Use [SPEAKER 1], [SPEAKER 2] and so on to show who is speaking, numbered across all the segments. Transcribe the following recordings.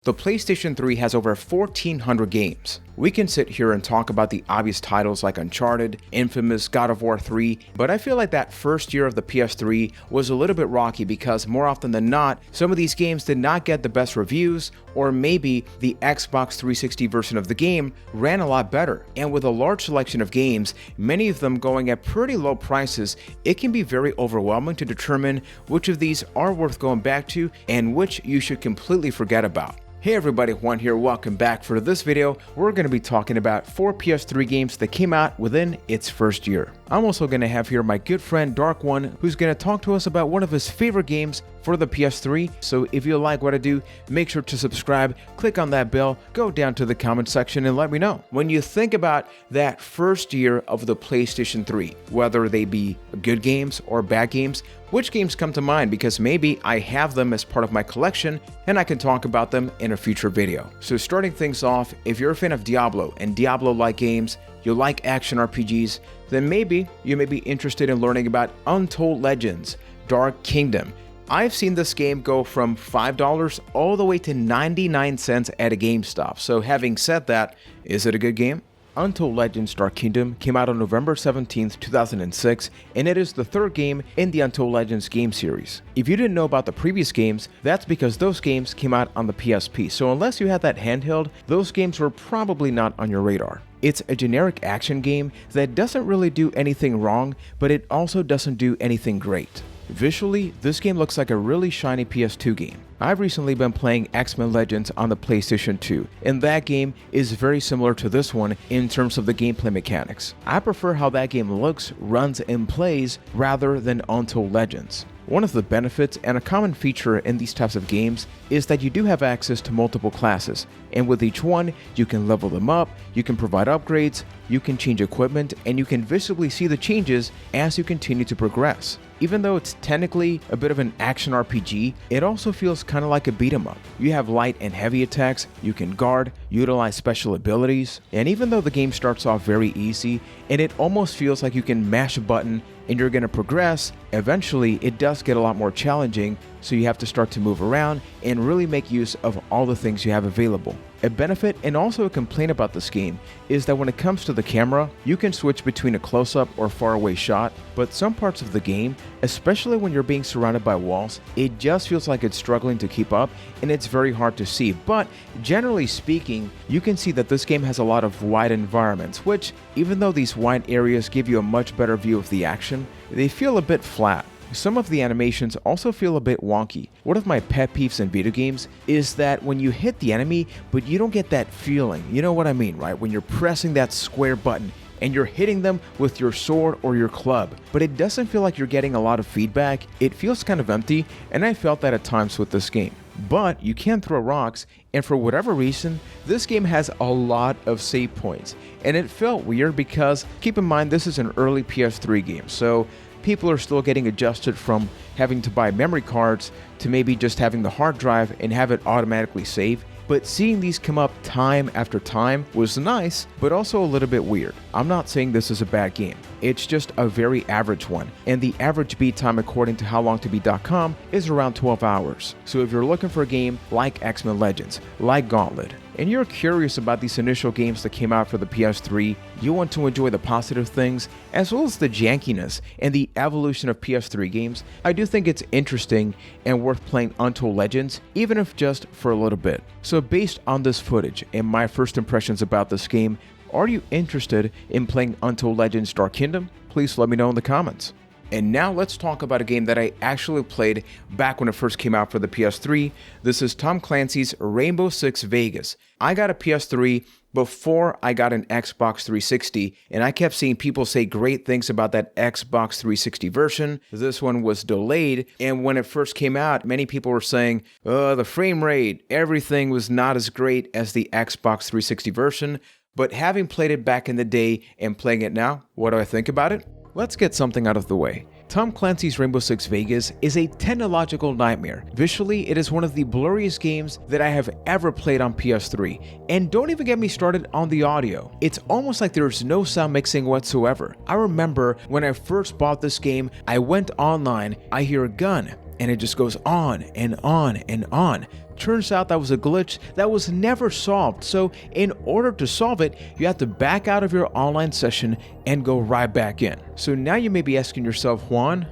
[SPEAKER 1] The PlayStation 3 has over 1,400 games. We can sit here and talk about the obvious titles like Uncharted, Infamous, God of War 3, but I feel like that first year of the PS3 was a little bit rocky because more often than not, some of these games did not get the best reviews, or maybe the Xbox 360 version of the game ran a lot better. And with a large selection of games, many of them going at pretty low prices, it can be very overwhelming to determine which of these are worth going back to and which you should completely forget about. Hey everybody, Juan here, welcome back. For this video, we're going to be talking about 4 PS3 games that came out within its first year. I'm also going to have here my good friend Dark One, who's going to talk to us about one of his favorite games for the PS3. So if you like what I do, make sure to subscribe, click on that bell, go down to the comment section and let me know. When you think about that first year of the PlayStation 3, whether they be good games or bad games, which games come to mind? Because maybe I have them as part of my collection and I can talk about them in a future video. So starting things off, if you're a fan of Diablo and Diablo-like games, you like action RPGs, then maybe you may be interested in learning about Untold Legends, Dark Kingdom. I've seen this game go from $5 all the way to 99 cents at a GameStop. So having said that, is it a good game? Untold Legends Dark Kingdom came out on November 17th, 2006, and it is the third game in the Untold Legends game series. If you didn't know about the previous games, that's because those games came out on the PSP, so unless you had that handheld, those games were probably not on your radar. It's a generic action game that doesn't really do anything wrong, but it also doesn't do anything great. Visually, this game looks like a really shiny PS2 game. I've recently been playing X-Men Legends on the PlayStation 2, and that game is very similar to this one in terms of the gameplay mechanics. I prefer how that game looks, runs, and plays rather than Untold Legends. One of the benefits and a common feature in these types of games is that you do have access to multiple classes, and with each one, you can level them up, you can provide upgrades, you can change equipment, and you can visibly see the changes as you continue to progress. Even though it's technically a bit of an action RPG, it also feels kind of like a beat 'em up. You have light and heavy attacks, you can guard, utilize special abilities, and even though the game starts off very easy, and it almost feels like you can mash a button and you're going to progress, eventually it does get a lot more challenging, so you have to start to move around and really make use of all the things you have available. A benefit and also a complaint about this game is that when it comes to the camera, you can switch between a close-up or far-away shot, but some parts of the game, especially when you're being surrounded by walls, it just feels like it's struggling to keep up and it's very hard to see. But generally speaking, you can see that this game has a lot of wide environments, which, even though these wide areas give you a much better view of the action, they feel a bit flat. Some of the animations also feel a bit wonky. One of my pet peeves in video games is that when you hit the enemy, but you don't get that feeling, you know what I mean, right? When you're pressing that square button and you're hitting them with your sword or your club, but it doesn't feel like you're getting a lot of feedback. It feels kind of empty, and I felt that at times with this game. But you can throw rocks, and for whatever reason, this game has a lot of save points. And it felt weird because, keep in mind, this is an early PS3 game, so people are still getting adjusted from having to buy memory cards to maybe just having the hard drive and have it automatically save. But seeing these come up time after time was nice, but also a little bit weird. I'm not saying this is a bad game. It's just a very average one, and the average beat time according to HowLongToBeat.com is around 12 hours. So if you're looking for a game like X-Men Legends, like Gauntlet, and you're curious about these initial games that came out for the PS3, you want to enjoy the positive things, as well as the jankiness and the evolution of PS3 games, I do think it's interesting and worth playing Untold Legends, even if just for a little bit. So based on this footage and my first impressions about this game, are you interested in playing Untold Legends Dark Kingdom? Please let me know in the comments. And now let's talk about a game that I actually played back when it first came out for the PS3. This is Tom Clancy's Rainbow Six Vegas. I got a PS3 before I got an Xbox 360, and I kept seeing people say great things about that Xbox 360 version. This one was delayed, and when it first came out, many people were saying, the frame rate, everything was not as great as the Xbox 360 version. But having played it back in the day and playing it now, what do I think about it? Let's get something out of the way. Tom Clancy's Rainbow Six Vegas is a technological nightmare. Visually, it is one of the blurriest games that I have ever played on PS3. And don't even get me started on the audio. It's almost like there's no sound mixing whatsoever. I remember when I first bought this game, I went online, I hear a gun, and it just goes on and on and on. Turns out that was a glitch that was never solved, so in order to solve it, you have to back out of your online session and go right back in. So now you may be asking yourself, Juan,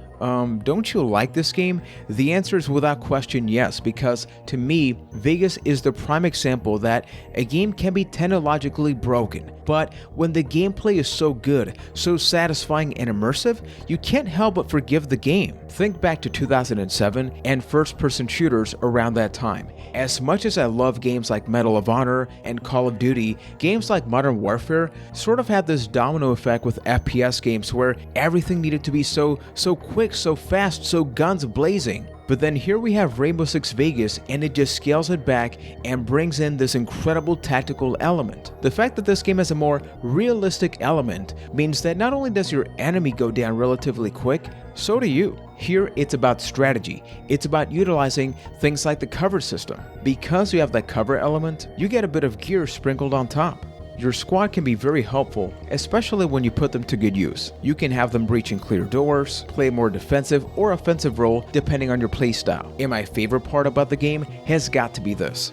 [SPEAKER 1] don't you like this game? The answer is without question yes, because to me, Vegas is the prime example that a game can be technologically broken, but when the gameplay is so good, so satisfying and immersive, you can't help but forgive the game. Think back to 2007 and first-person shooters around that time. As much as I love games like Medal of Honor and Call of Duty, games like Modern Warfare sort of had this domino effect with FPS games where everything needed to be so quick, so fast, so guns blazing. But then here we have Rainbow Six Vegas, and it just scales it back and brings in this incredible tactical element. The fact that this game has a more realistic element means that not only does your enemy go down relatively quick, so do you. Here it's about strategy. It's about utilizing things like the cover system. Because you have that cover element, you get a bit of gear sprinkled on top. Your squad can be very helpful, especially when you put them to good use. You can have them breach and clear doors, play a more defensive or offensive role depending on your playstyle. And my favorite part about the game has got to be this.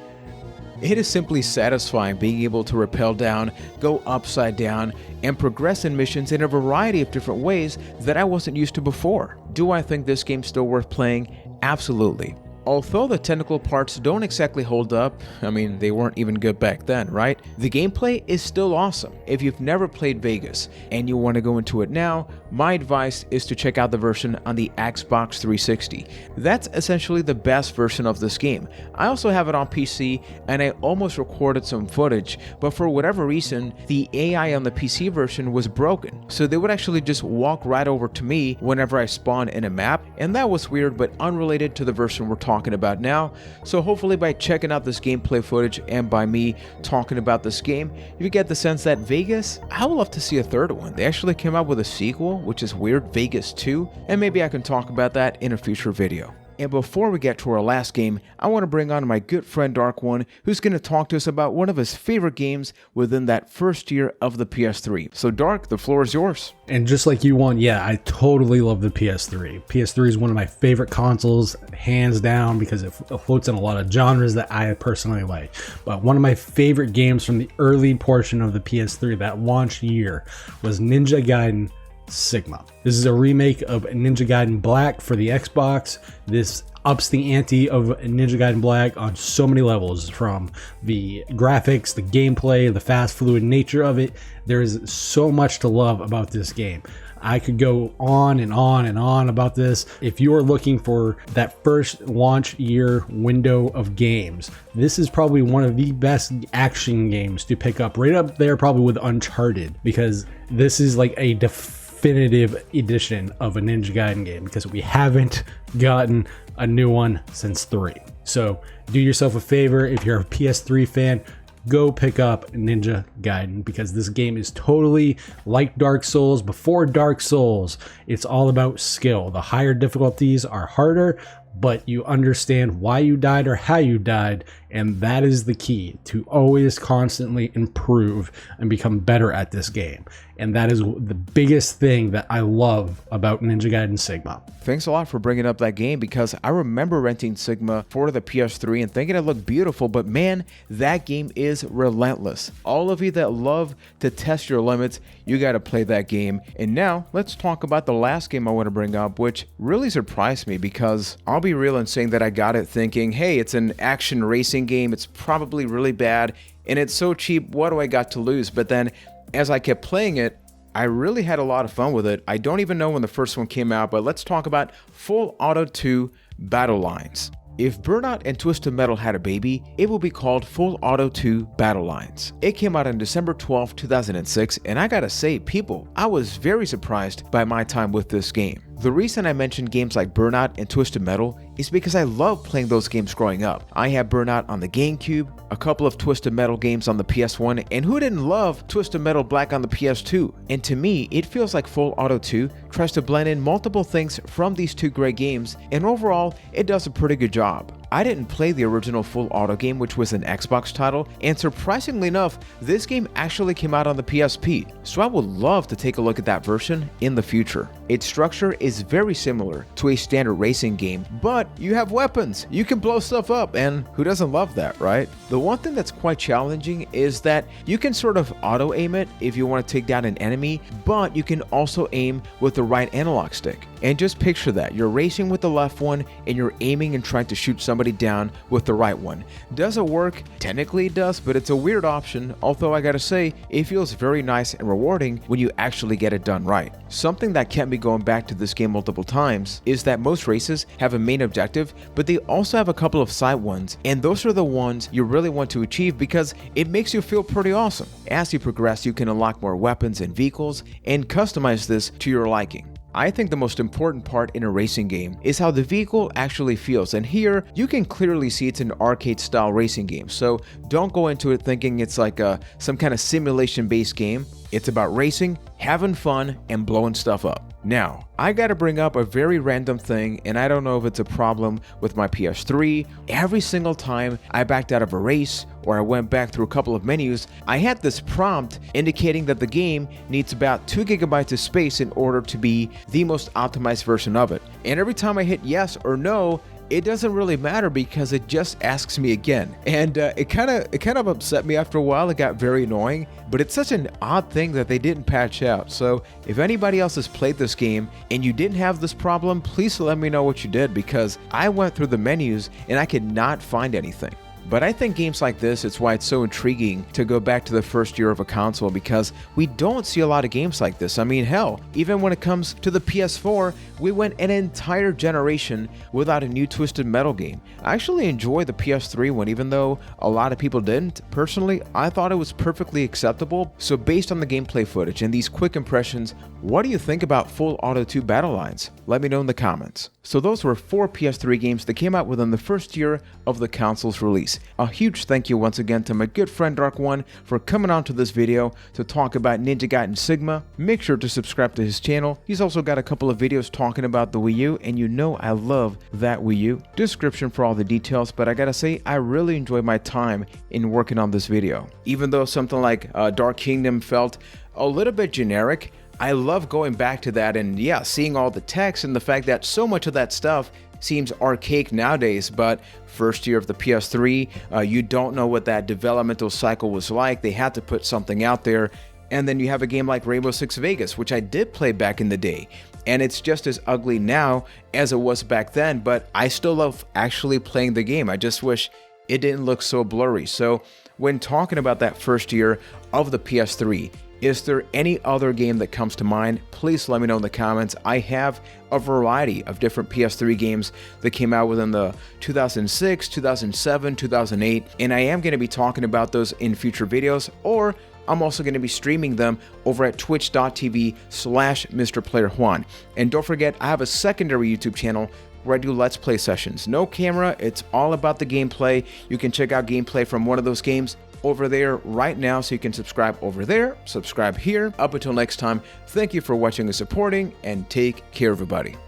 [SPEAKER 1] It is simply satisfying being able to rappel down, go upside down, and progress in missions in a variety of different ways that I wasn't used to before. Do I think this game's still worth playing? Absolutely. Although the technical parts don't exactly hold up, I mean, they weren't even good back then, right? The gameplay is still awesome. If you've never played Vegas and you want to go into it now, my advice is to check out the version on the Xbox 360. That's essentially the best version of this game. I also have it on PC, and I almost recorded some footage, but for whatever reason, the AI on the PC version was broken. So they would actually just walk right over to me whenever I spawned in a map, and that was weird but unrelated to the version we're talking about now. So hopefully by checking out this gameplay footage and by me talking about this game, you get the sense that Vegas, I would love to see a third one. They actually came out with a sequel, which is weird, Vegas 2, and maybe I can talk about that in a future video. And before we get to our last game, I want to bring on my good friend Dark One, who's going to talk to us about one of his favorite games within that first year of the PS3. So Dark, the floor is yours.
[SPEAKER 2] And just like you, Juan, yeah, I totally love the PS3. PS3 is one of my favorite consoles, hands down, because it floats in a lot of genres that I personally like. But one of my favorite games from the early portion of the PS3, that launch year, was Ninja Gaiden Sigma. This is a remake of Ninja Gaiden Black for the Xbox. This ups the ante of Ninja Gaiden Black on so many levels, from the graphics, the gameplay, the fast fluid nature of it. There is so much to love about this game. I could go on and on and on about this. If you are looking for that first launch year window of games, this is probably one of the best action games to pick up, right up there probably with Uncharted, because this is like a definitive edition of a Ninja Gaiden game, because we haven't gotten a new one since 3. So do yourself a favor, if you're a PS3 fan, go pick up Ninja Gaiden, because this game is totally like Dark Souls. Before Dark Souls, it's all about skill. The higher difficulties are harder, but you understand why you died or how you died, and that is the key, to always constantly improve and become better at this game. And that is the biggest thing that I love about Ninja Gaiden Sigma.
[SPEAKER 1] Thanks a lot for bringing up that game, because I remember renting Sigma for the PS3 and thinking it looked beautiful, but man, that game is relentless. All of you that love to test your limits, you got to play that game. And now let's talk about the last game I want to bring up, which really surprised me, because I'll be real in saying that I got it thinking, hey, it's an action racing game, it's probably really bad, and it's so cheap, what do I got to lose? But then as I kept playing it, I really had a lot of fun with it. I don't even know when the first one came out, but let's talk about Full Auto 2 Battlelines. If Burnout and Twisted Metal had a baby, it would be called Full Auto 2 Battlelines. It came out on December 12, 2006, and I gotta say, people, I was very surprised by my time with this game. The reason I mentioned games like Burnout and Twisted Metal is because I loved playing those games growing up. I had Burnout on the GameCube, a couple of Twisted Metal games on the PS1, and who didn't love Twisted Metal Black on the PS2? And to me, it feels like Full Auto 2 tries to blend in multiple things from these two great games, and overall, it does a pretty good job. I didn't play the original Full Auto game, which was an Xbox title, and surprisingly enough, this game actually came out on the PSP, so I would love to take a look at that version in the future. Its structure is very similar to a standard racing game, but you have weapons, you can blow stuff up, and who doesn't love that, right? The one thing that's quite challenging is that you can sort of auto-aim it if you want to take down an enemy, but you can also aim with the right analog stick. And just picture that, you're racing with the left one and you're aiming and trying to shoot somebody down with the right one. Does it work? Technically it does, but it's a weird option, although I gotta say, it feels very nice and rewarding when you actually get it done right. Something that kept me going back to this game multiple times is that most races have a main objective, but they also have a couple of side ones, and those are the ones you really want to achieve because it makes you feel pretty awesome. As you progress, you can unlock more weapons and vehicles and customize this to your liking. I think the most important part in a racing game is how the vehicle actually feels, and here you can clearly see it's an arcade style racing game, so don't go into it thinking it's like some kind of simulation based game. It's about racing, having fun, and blowing stuff up. Now, I gotta bring up a very random thing, and I don't know if it's a problem with my PS3. Every single time I backed out of a race or I went back through a couple of menus, I had this prompt indicating that the game needs about 2 GB of space in order to be the most optimized version of it. And every time I hit yes or no, it doesn't really matter because it just asks me again. And it kind of upset me after a while. It got very annoying, but it's such an odd thing that they didn't patch out. So if anybody else has played this game and you didn't have this problem, please let me know what you did, because I went through the menus and I could not find anything. But I think games like this, it's why it's so intriguing to go back to the first year of a console, because we don't see a lot of games like this. I mean, hell, even when it comes to the PS4, we went an entire generation without a new Twisted Metal game. I actually enjoy the PS3 one, even though a lot of people didn't. Personally, I thought it was perfectly acceptable. So based on the gameplay footage and these quick impressions, what do you think about Full Auto 2 Battlelines? Let me know in the comments. So those were 4 PS3 games that came out within the first year of the console's release. A huge thank you once again to my good friend Dark One for coming on to this video to talk about Ninja Gaiden Sigma. Make sure to subscribe to his channel. He's also got a couple of videos talking about the Wii U, and you know I love that Wii U. Description for all the details, but I gotta say, I really enjoyed my time in working on this video. Even though something like Dark Kingdom felt a little bit generic, I love going back to that and yeah, seeing all the text and the fact that so much of that stuff seems archaic nowadays, but first year of the PS3, you don't know what that developmental cycle was like. They had to put something out there. And then you have a game like Rainbow Six Vegas, which I did play back in the day, and it's just as ugly now as it was back then, but I still love actually playing the game. I just wish it didn't look so blurry. So when talking about that first year of the PS3, is there any other game that comes to mind? Please let me know in the comments. I have a variety of different PS3 games that came out within the 2006, 2007, 2008, and I am going to be talking about those in future videos, or I'm also going to be streaming them over at twitch.tv/MrPlayerJuan. And don't forget, I have a secondary YouTube channel where I do Let's Play sessions. No camera, it's all about the gameplay. You can check out gameplay from one of those games over there right now, so you can subscribe over there, subscribe here. Up until next time, thank you for watching and supporting, and take care, everybody.